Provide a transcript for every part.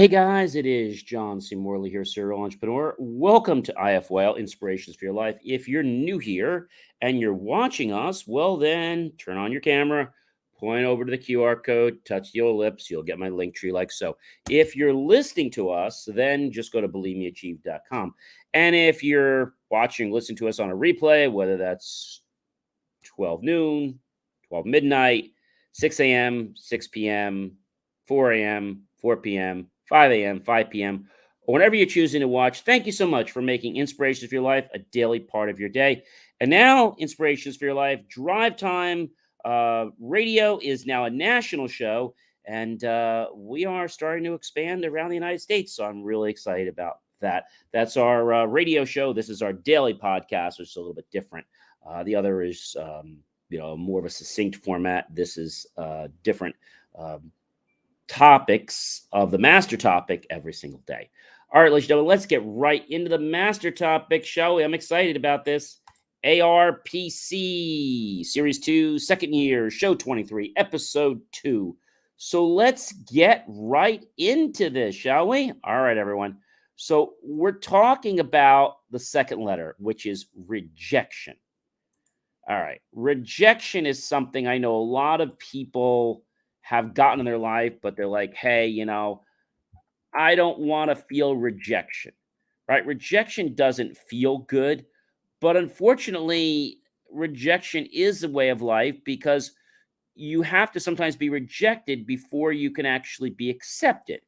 Hey guys, it is John C. Morley here, serial entrepreneur. Welcome to IFYL Inspirations for Your Life. If you're new here and you're watching us, well, then turn on your camera, point over to the QR code, touch the ellipse, you'll get my link tree like so. If you're listening to us, then just go to believemeachieve.com. And if you're listening to us on a replay, whether that's 12 noon, 12 midnight, 6 a.m., 6 p.m., 4 a.m., 4 p.m., 5 a.m., 5 p.m., or whenever you're choosing to watch. Thank you so much for making Inspirations for Your Life a daily part of your day. And now, Inspirations for Your Life Drive Time Radio is now a national show, and we are starting to expand around the United States. So I'm really excited about that. That's our radio show. This is our daily podcast, which is a little bit different. The other is, more of a succinct format. This is different topics of the master topic every single day. All right, ladies and gentlemen, let's get right into the master topic, shall we? I'm excited about this. ARPC, Series 2, second year, Show 23, Episode 2. So let's get right into this, shall we? All right, everyone. So we're talking about the second letter, which is rejection. All right. Rejection is something I know a lot of people have gotten in their life, but they're like, hey, I don't want to feel rejection, right? Rejection doesn't feel good, but unfortunately, rejection is a way of life because you have to sometimes be rejected before you can actually be accepted.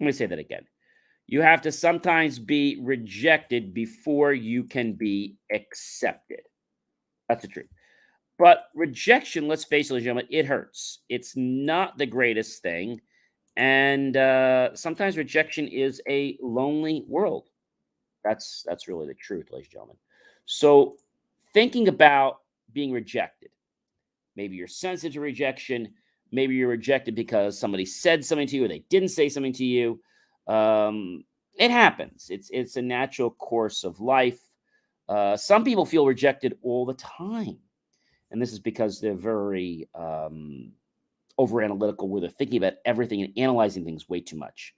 Let me say that again. You have to sometimes be rejected before you can be accepted. That's the truth. But rejection, let's face it, ladies and gentlemen, it hurts. It's not the greatest thing. And sometimes rejection is a lonely world. That's really the truth, ladies and gentlemen. So thinking about being rejected. Maybe you're sensitive to rejection. Maybe you're rejected because somebody said something to you or they didn't say something to you. It happens. It's a natural course of life. Some people feel rejected all the time. And this is because they're very over analytical, where they're thinking about everything and analyzing things way too much.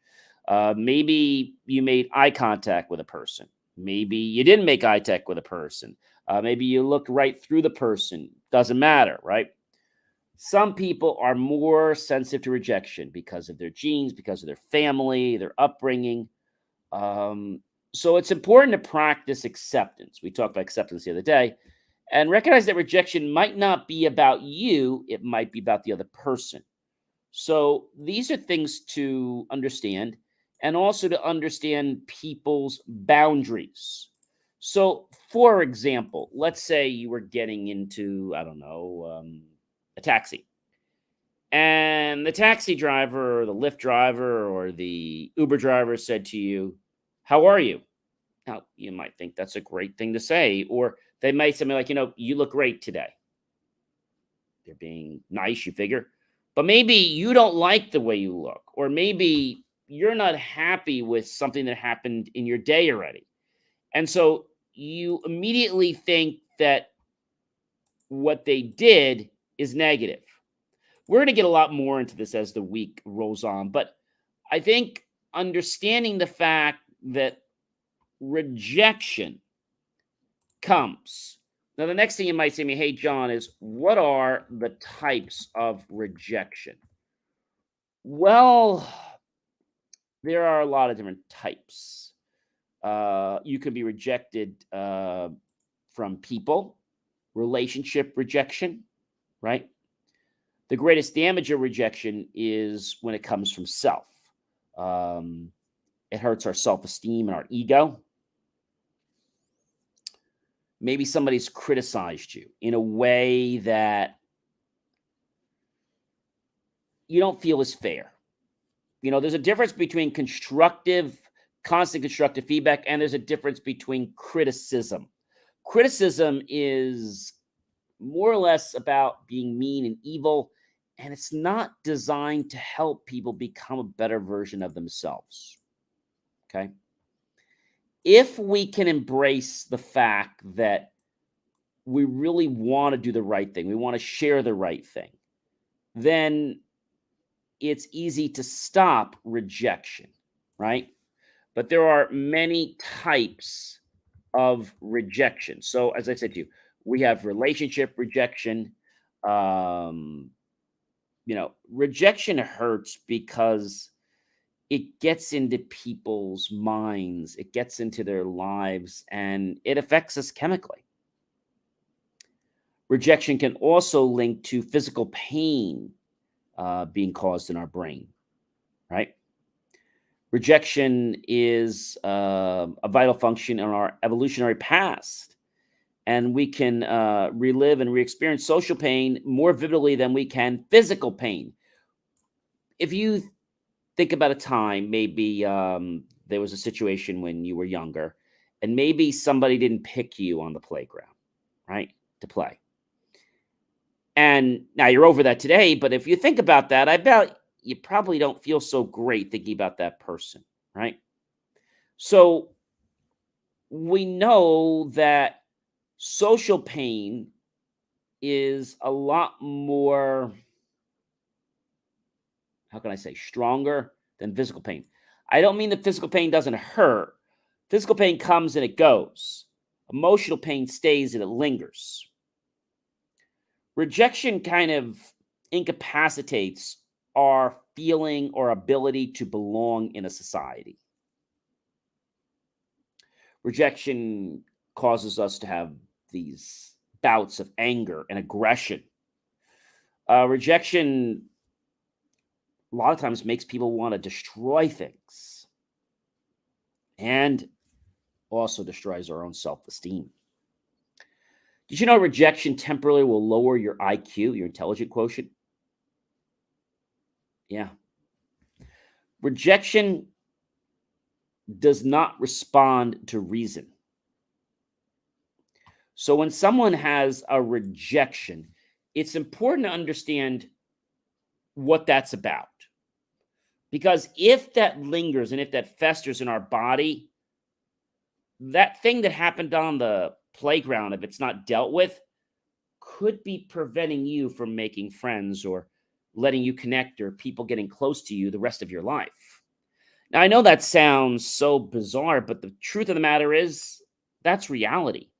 Maybe you made eye contact with a person. Maybe you didn't make eye contact with a person. Maybe you looked right through the person. Doesn't matter, right? Some people are more sensitive to rejection because of their genes, because of their family, their upbringing. So it's important to practice acceptance. We talked about acceptance the other day. And recognize that rejection might not be about you, it might be about the other person. So these are things to understand, and also to understand people's boundaries. So, for example, let's say you were getting into, I don't know, a taxi. And the taxi driver or the Lyft driver or the Uber driver said to you, "How are you?" Now, you might think that's a great thing to say, or they might say something like, "You look great today." They're being nice, you figure. But maybe you don't like the way you look, or maybe you're not happy with something that happened in your day already. And so you immediately think that what they did is negative. We're going to get a lot more into this as the week rolls on, but I think understanding the fact that rejection comes. Now, the next thing you might say to me, hey, John, is what are the types of rejection? Well, there are a lot of different types. You can be rejected from people, relationship rejection, right? The greatest damage of rejection is when it comes from self. It hurts our self-esteem and our ego. Maybe somebody's criticized you in a way that you don't feel is fair. There's a difference between constant constructive feedback, and there's a difference between criticism. Criticism is more or less about being mean and evil, and it's not designed to help people become a better version of themselves. Okay? If we can embrace the fact that we really want to do the right thing, we want to share the right thing, then it's easy to stop rejection, right? But there are many types of rejection. So, as I said to you, we have relationship rejection. Um, rejection hurts because it gets into people's minds, it gets into their lives, and it affects us chemically. Rejection can also link to physical pain being caused in our brain, right? Rejection is a vital function in our evolutionary past, and we can relive and re-experience social pain more vividly than we can physical pain. If you think about a time, maybe there was a situation when you were younger, and maybe somebody didn't pick you on the playground, right, to play. And now you're over that today, but if you think about that, I bet you probably don't feel so great thinking about that person, right? So we know that social pain is a lot more, how can I say, stronger than physical pain. I don't mean that physical pain doesn't hurt. Physical pain comes and it goes. Emotional pain stays and it lingers. Rejection kind of incapacitates our feeling or ability to belong in a society. Rejection causes us to have these bouts of anger and aggression. Rejection a lot of times makes people want to destroy things and also destroys our own self-esteem. Did you know rejection temporarily will lower your IQ, your intelligence quotient? Yeah. Rejection does not respond to reason. So when someone has a rejection, it's important to understand what that's about. Because if that lingers and if that festers in our body, that thing that happened on the playground, if it's not dealt with, could be preventing you from making friends or letting you connect or people getting close to you the rest of your life. Now, I know that sounds so bizarre, but the truth of the matter is that's reality.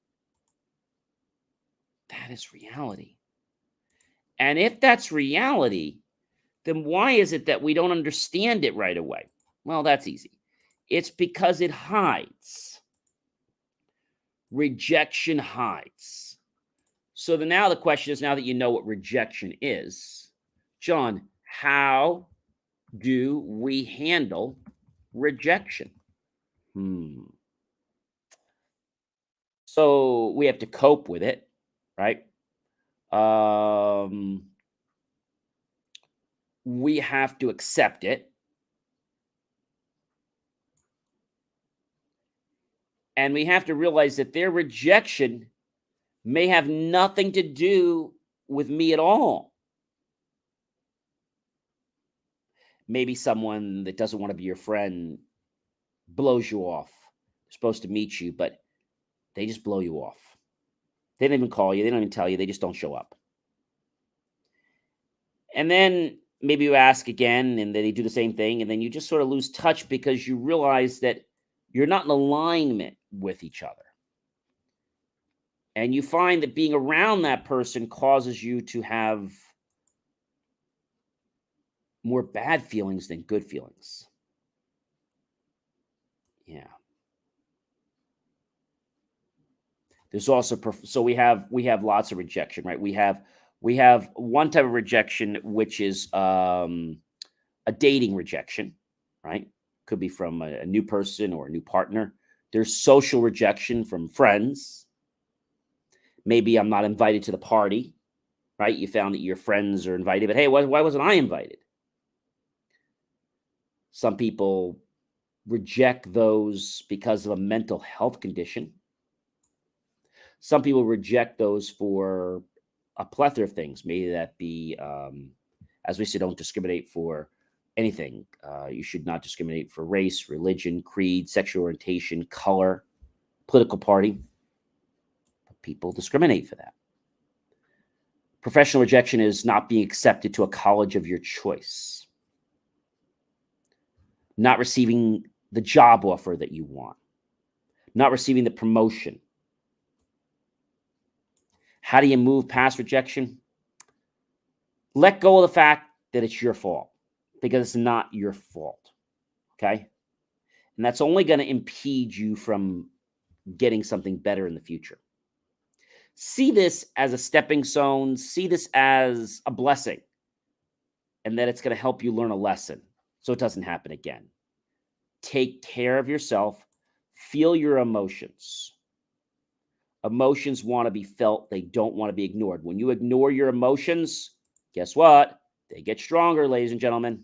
That is reality. And if that's reality, then why is it that we don't understand it right away? Well, that's easy. It's because it hides. Rejection hides. So now the question is, now that you know what rejection is, John, how do we handle rejection? So we have to cope with it, right? We have to accept it. And we have to realize that their rejection may have nothing to do with me at all. Maybe someone that doesn't want to be your friend blows you off. They're supposed to meet you, but they just blow you off. They don't even call you. They don't even tell you. They just don't show up. And then maybe you ask again and they do the same thing. And then you just sort of lose touch because you realize that you're not in alignment with each other. And you find that being around that person causes you to have more bad feelings than good feelings. Yeah. There's also so we have lots of rejection, right? We have one type of rejection which is a dating rejection, right? Could be from a new person or a new partner. There's social rejection from friends. Maybe I'm not invited to the party, right? You found that your friends are invited, but hey, why wasn't I invited? Some people reject those because of a mental health condition. Some people reject those for a plethora of things. Maybe that be, as we say, don't discriminate for anything. You should not discriminate for race, religion, creed, sexual orientation, color, political party. But people discriminate for that. Professional rejection is not being accepted to a college of your choice. not receiving the job offer that you want, not receiving the promotion. How do you move past rejection? Let go of the fact that it's your fault, because it's not your fault, okay? And that's only going to impede you from getting something better in the future. See this as a stepping stone. See this as a blessing, and that it's going to help you learn a lesson so it doesn't happen again. Take care of yourself. Feel your emotions. Emotions want to be felt. They don't want to be ignored. When you ignore your emotions, guess what? They get stronger, ladies and gentlemen.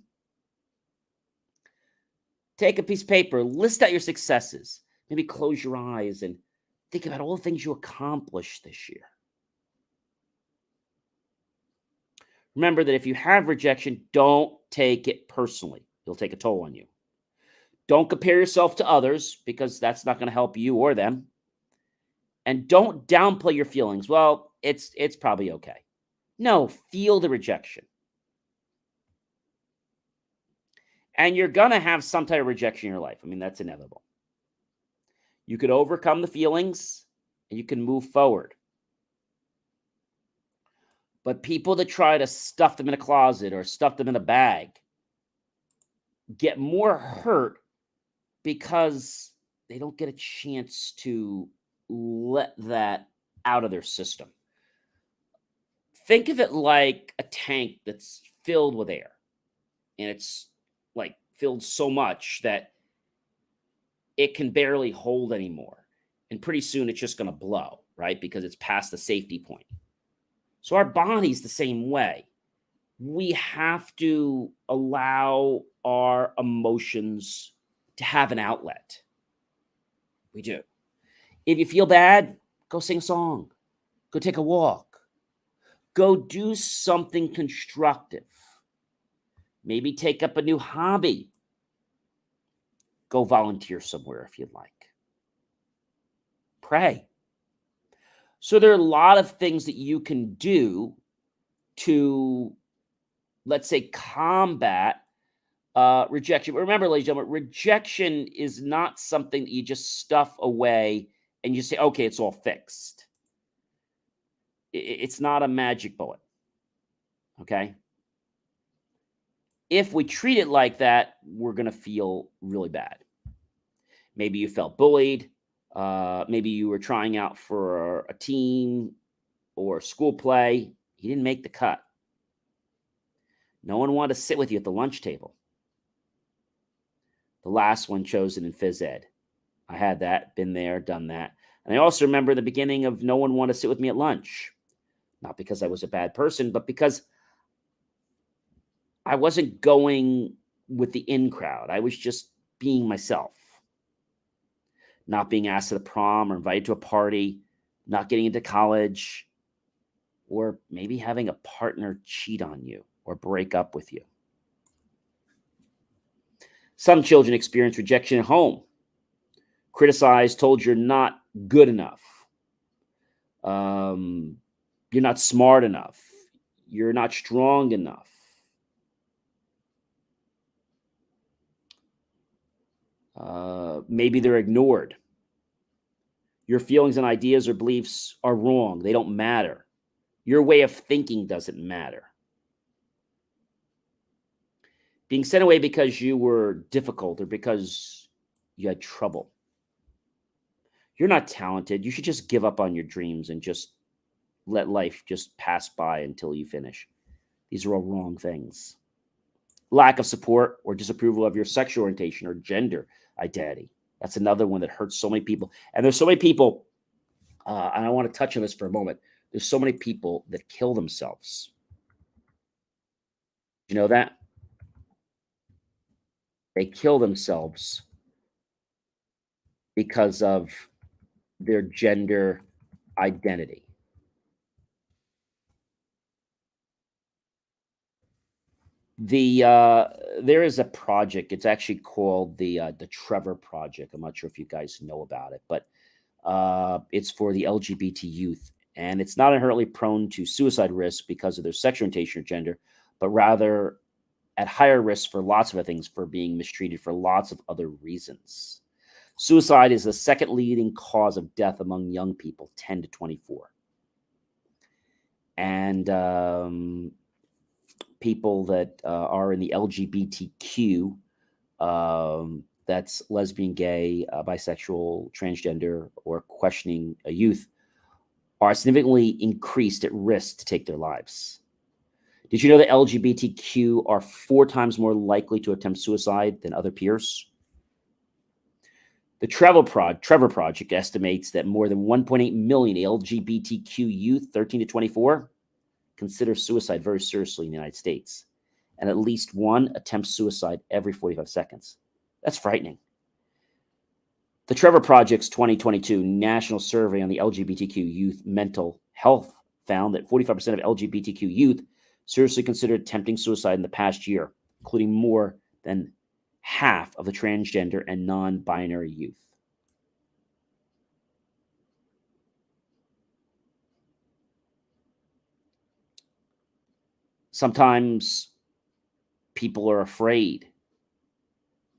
Take a piece of paper, list out your successes. Maybe close your eyes and think about all the things you accomplished this year. Remember that if you have rejection, don't take it personally. It'll take a toll on you. Don't compare yourself to others, because that's not going to help you or them. And don't downplay your feelings. Well, it's probably okay. No, feel the rejection. And you're going to have some type of rejection in your life. I mean, that's inevitable. You could overcome the feelings and you can move forward. But people that try to stuff them in a closet or stuff them in a bag get more hurt because they don't get a chance to let that out of their system. Think of it like a tank that's filled with air, and it's like filled so much that it can barely hold anymore. And pretty soon it's just going to blow, right? Because it's past the safety point. So our body's the same way. We have to allow our emotions to have an outlet. We do. If you feel bad, go sing a song. Go take a walk. Go do something constructive. Maybe take up a new hobby. Go volunteer somewhere if you'd like. Pray. So there are a lot of things that you can do to, let's say, combat rejection. But remember, ladies and gentlemen, rejection is not something that you just stuff away and you say, okay, it's all fixed. It's not a magic bullet, okay? If we treat it like that, we're going to feel really bad. Maybe you felt bullied. Maybe you were trying out for a team or a school play. You didn't make the cut. No one wanted to sit with you at the lunch table. The last one chosen in phys ed. I had that, been there, done that. And I also remember the beginning of no one wanted to sit with me at lunch. Not because I was a bad person, but because I wasn't going with the in crowd. I was just being myself. Not being asked to the prom or invited to a party, not getting into college, or maybe having a partner cheat on you or break up with you. Some children experience rejection at home, criticized, told you're not good enough. You're not smart enough. You're not strong enough. Maybe they're ignored. Your feelings and ideas or beliefs are wrong. They don't matter. Your way of thinking doesn't matter. Being sent away because you were difficult or because you had trouble. You're not talented. You should just give up on your dreams and just let life just pass by until you finish. These are all wrong things. Lack of support or disapproval of your sexual orientation or gender identity. That's another one that hurts so many people. And there's so many people, and I want to touch on this for a moment. There's so many people that kill themselves. You know that? They kill themselves because of their gender identity. There is a project. It's actually called the Trevor Project. I'm not sure if you guys know about it, but it's for the LGBT youth, and it's not inherently prone to suicide risk because of their sexual orientation or gender, but rather at higher risk for lots of other things, for being mistreated for lots of other reasons. Suicide is the second leading cause of death among young people, 10 to 24. And people that are in the LGBTQ, that's lesbian, gay, bisexual, transgender, or questioning a youth, are significantly increased at risk to take their lives. Did you know that LGBTQ are 4 times more likely to attempt suicide than other peers? The Trevor Project estimates that more than 1.8 million LGBTQ youth, 13 to 24, consider suicide very seriously in the United States, and at least one attempts suicide every 45 seconds. That's frightening. The Trevor Project's 2022 National Survey on the LGBTQ youth mental health found that 45% of LGBTQ youth seriously considered attempting suicide in the past year, including more than half of the transgender and non-binary youth. Sometimes people are afraid.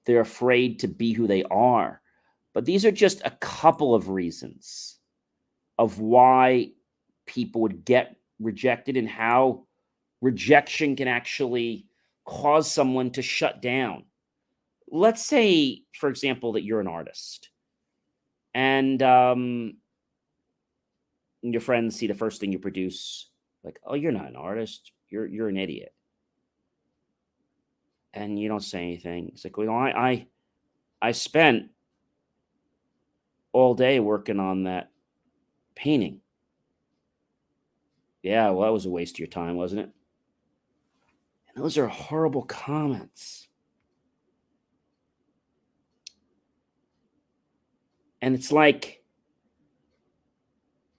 They're afraid to be who they are. But these are just a couple of reasons of why people would get rejected and how rejection can actually cause someone to shut down. Let's say, for example, that you're an artist and your friends see the first thing you produce, like, oh, you're not an artist. You're an idiot. And you don't say anything. It's like, well, I spent all day working on that painting. Yeah, well, that was a waste of your time, wasn't it? And those are horrible comments. And it's like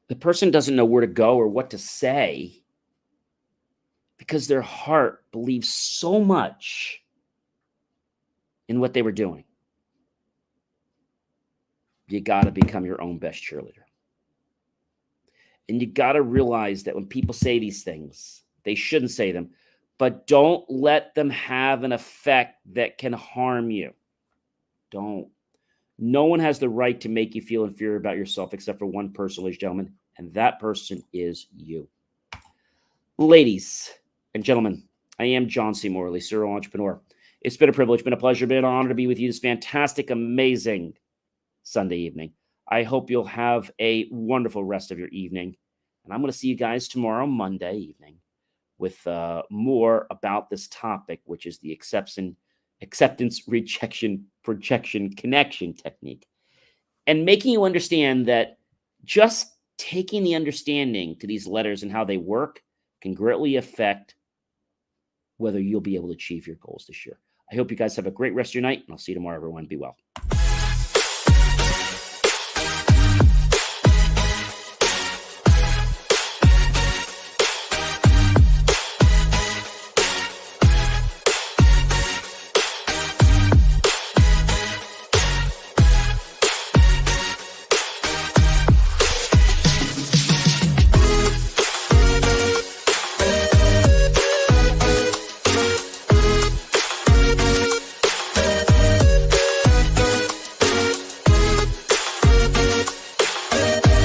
the person doesn't know where to go or what to say because their heart believes so much in what they were doing. You got to become your own best cheerleader. And you got to realize that when people say these things, they shouldn't say them, but don't let them have an effect that can harm you. Don't. No one has the right to make you feel inferior about yourself except for one person, ladies and gentlemen, and that person is you. Ladies and gentlemen, I am John C. Morley, serial entrepreneur. It's been a privilege, been a pleasure, been an honor to be with you this fantastic, amazing Sunday evening. I hope you'll have a wonderful rest of your evening. And I'm going to see you guys tomorrow, Monday evening, with more about this topic, which is the acceptance, rejection, projection, connection technique. And making you understand that just taking the understanding to these letters and how they work can greatly affect whether you'll be able to achieve your goals this year. I hope you guys have a great rest of your night, and I'll see you tomorrow, everyone. Be well.